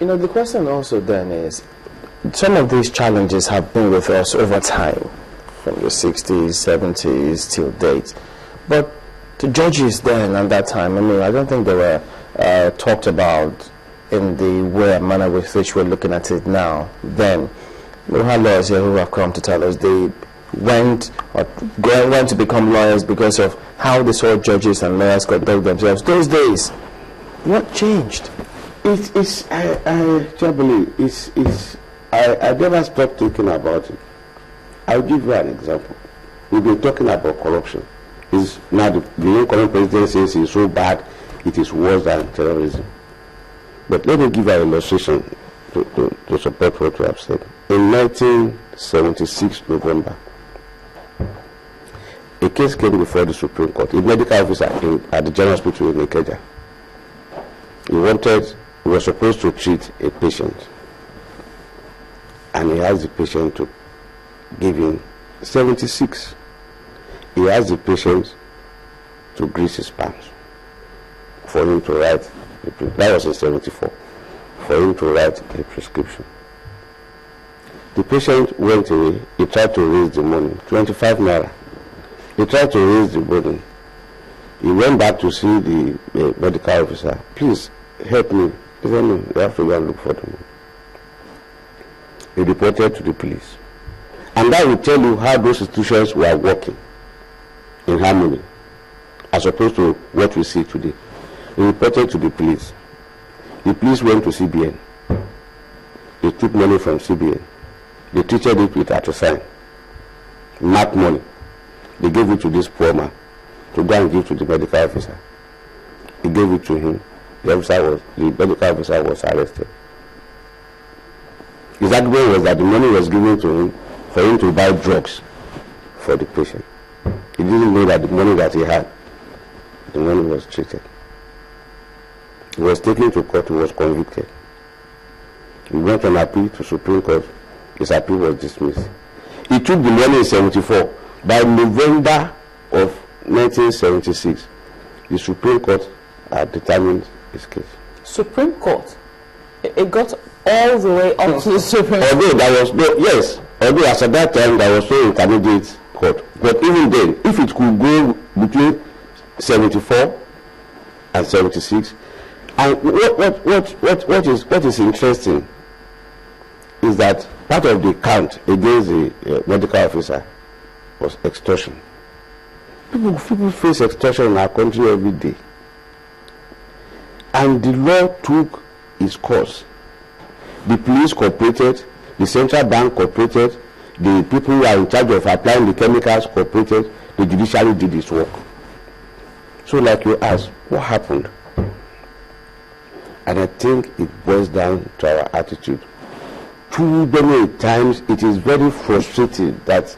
You know, the question also then is, some of these challenges have been with us over time, from the 60s, 70s till date. But the judges then and that time, I mean, I don't think they were talked about in the way and manner with which we're looking at it now. Then, we have lawyers here who have come to tell us they went to become lawyers because of how they saw judges and lawyers conduct themselves. Those days, what changed? I never stopped thinking about it. I'll give you an example. We've been talking about corruption. Now the incoming president says it's so bad, it is worse than terrorism. But let me give you an illustration to support what you have said. In 1976 November, a case came before the Supreme Court. A medical officer at the General Hospital in Ikeja. He was supposed to treat a patient, and he asked the patient to give him 76. He asked the patient to grease his palms for him to write, that was in 74, for him to write a prescription. The patient went away. He tried to raise the money, 25 naira. He tried to raise the money. He went back to see the medical officer. Please help me. He said, no, you have to go and look for the money. He reported to the police. And that will tell you how those institutions were working in harmony, as opposed to what we see today. He reported to the police. The police went to CBN. They took money from CBN. They treated it with atropine, marked money. They gave it to this poor man to go and give to the medical officer. He gave it to him. The medical officer was arrested. His argument was that the money was given to him for him to buy drugs for the patient. He didn't know that the money that he had, the money was treated. He was taken to court. He was convicted. He went on appeal to Supreme Court. His appeal was dismissed. He took the money in 74. By November of 1976, the Supreme Court had determined his case. Supreme Court? It got all the way up to the Supreme Court? Although there was no, yes, although as at that time there was no intermediate court. But even then, if it could go between 74 and 76, and what is interesting is that part of the count against the medical officer was extortion. People face extortion in our country every day. And the law took its course. The police cooperated, the central bank cooperated, the people who are in charge of applying the chemicals cooperated, the judiciary did its work. So like you asked, what happened? And I think it boils down to our attitude. Too many times it is very frustrating that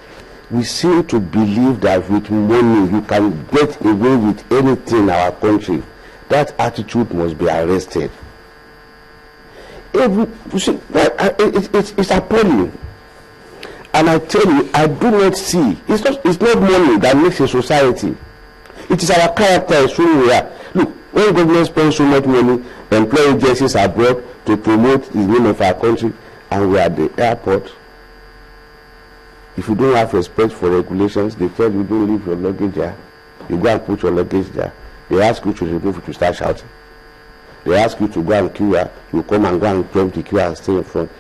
we seem to believe that with money you can get away with anything in our country. That attitude must be arrested. It's appalling. And I tell you, I do not see, it's not money that makes a society. It is our character as who we are. Look, when government spends so much money, employ agencies abroad to promote the name of our country, and we are at the airport, if you don't have respect for regulations, they tell you don't leave your luggage there. You go and put your luggage there. They ask you to remove it, to start shouting. They ask you to go and queue, you come and go and jump the queue and stay in front.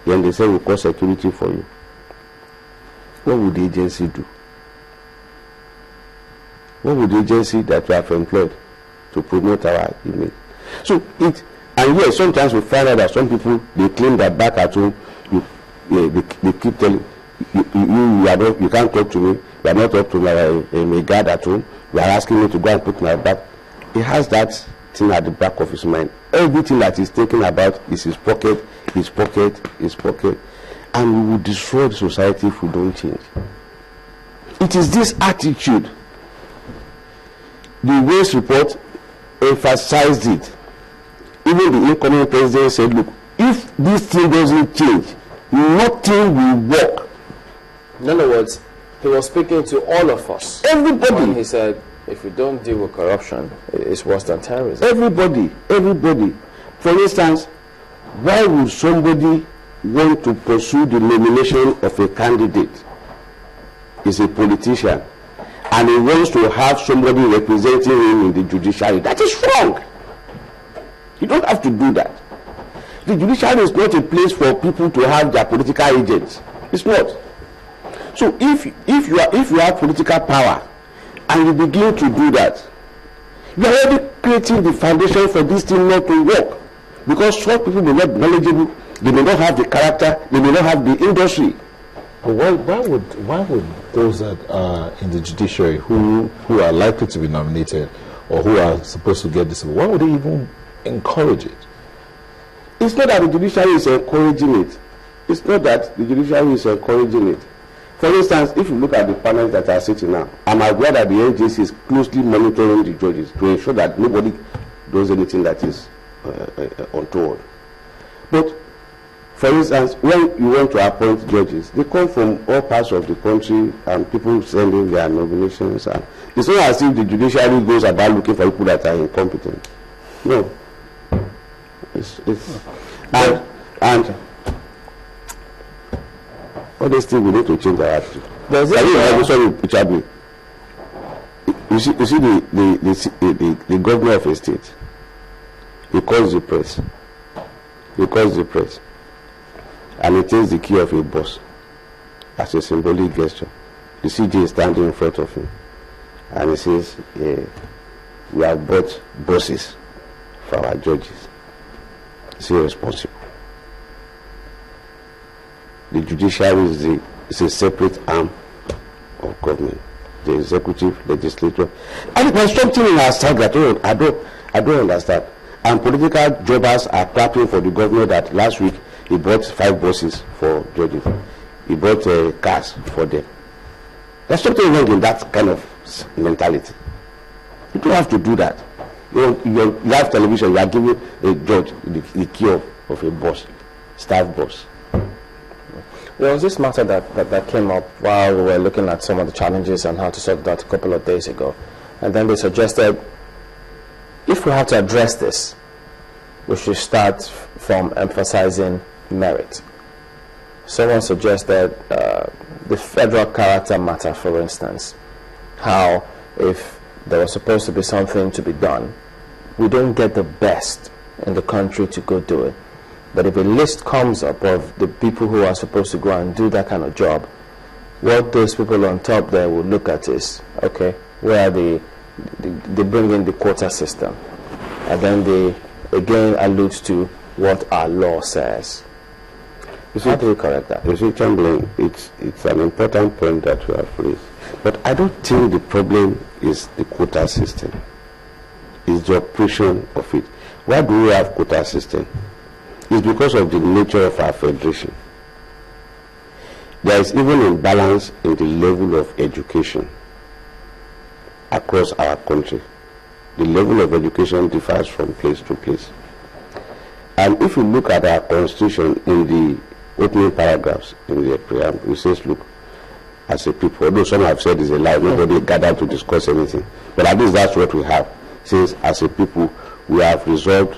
Then they say we call security for you. What would the agency do? What would the agency that we have employed to promote our image? So and yes, sometimes we find out that some people, they claim that back at home, they keep telling you can't talk to me, you are not up to my guard at home, you are asking me to go and put my back. He has that thing at the back of his mind. Everything that he's thinking about is his pocket, his pocket, his pocket. And we will destroy the society if we don't change. It is this attitude. The Waste report emphasized it. Even the incoming president said, look, if this thing doesn't change, nothing will work. In other words, he was speaking to all of us. Everybody. When he said, if we don't deal with corruption, it's worse than terrorism. Everybody. For instance, why would somebody want to pursue the nomination of a candidate? Is a politician, and he wants to have somebody representing him in the judiciary. That is wrong. You don't have to do that. The judiciary is not a place for people to have their political agents. It's not. So if you have political power and you begin to do that, you are already creating the foundation for this thing not to work, because some people may not be knowledgeable, they may not have the character, they may not have the industry. But why would those that are in the judiciary who are likely to be nominated or who are supposed to get this, why would they even encourage it? It's not that the judiciary is encouraging it. It's not that the judiciary is encouraging it. For instance, if you look at the panels that are sitting now, I'm aware that the NJC is closely monitoring the judges to ensure that nobody does anything that is untoward. But for instance, when you want to appoint judges, they come from all parts of the country and people sending their nominations. And it's not as if the judiciary goes about looking for people that are incompetent. No. And all these things we need to change our attitude. You see the governor of a state, he calls the press. And he takes the key of a bus as a symbolic gesture. The CJ is standing in front of him, and he says, we have bought buses for our judges. It's irresponsible. The judiciary is a separate arm of government. The executive, legislature. And there's something in our side that I don't understand. And political jobbers are clapping for the governor that last week he bought 5 buses for judges. He bought cars for them. There's something wrong in that kind of mentality. You don't have to do that. You have television, you are giving a judge the key of a bus, staff bus. There was this matter that came up while we were looking at some of the challenges and how to sort that a couple of days ago. And then they suggested, if we have to address this, we should start from emphasizing merit. Someone suggested the federal character matter, for instance. How if there was supposed to be something to be done, we don't get the best in the country to go do it. But if a list comes up of the people who are supposed to go and do that kind of job, what those people on top there will look at is, okay, where are they bring in the quota system. And then they again allude to what our law says. How do we correct that? You see, Chamberlain, it's an important point that you have raised. But I don't think the problem is the quota system. It's the operation of it. Why do we have quota system? It's because of the nature of our federation. There is even imbalance in the level of education across our country. The level of education differs from place to place. And if you look at our constitution in the opening paragraphs in the preamble, it says, look, as a people, although some have said it's a lie, nobody gathered to discuss anything, but at least that's what we have. It says, as a people, we have resolved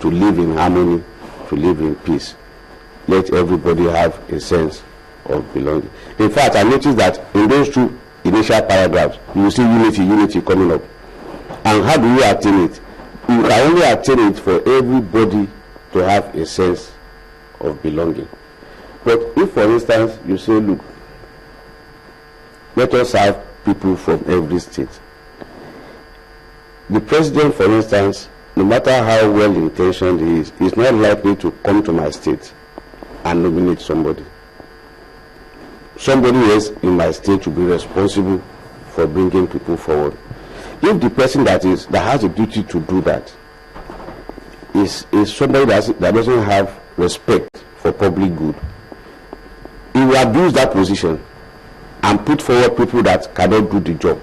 to live in harmony, to live in peace. Let everybody have a sense of belonging. In fact, I noticed that in those 2 initial paragraphs, you will see unity coming up. And how do you attain it? You can only attain it for everybody to have a sense of belonging. But if, for instance, you say, look, let us have people from every state. The president, for instance, no matter how well-intentioned he is not likely to come to my state and nominate somebody. Somebody else in my state will be responsible for bringing people forward. If the person that has a duty to do that is somebody that doesn't have respect for public good, he will abuse that position and put forward people that cannot do the job.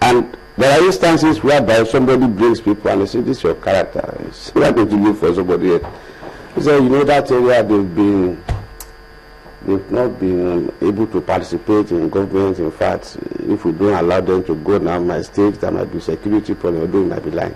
And there are instances whereby somebody brings people and they say, this is your character. It's not going to live for somebody else. He said, you know, that area they've not been able to participate in government. In fact, if we don't allow them to go now, my state, there might be security problem, although it might be lying.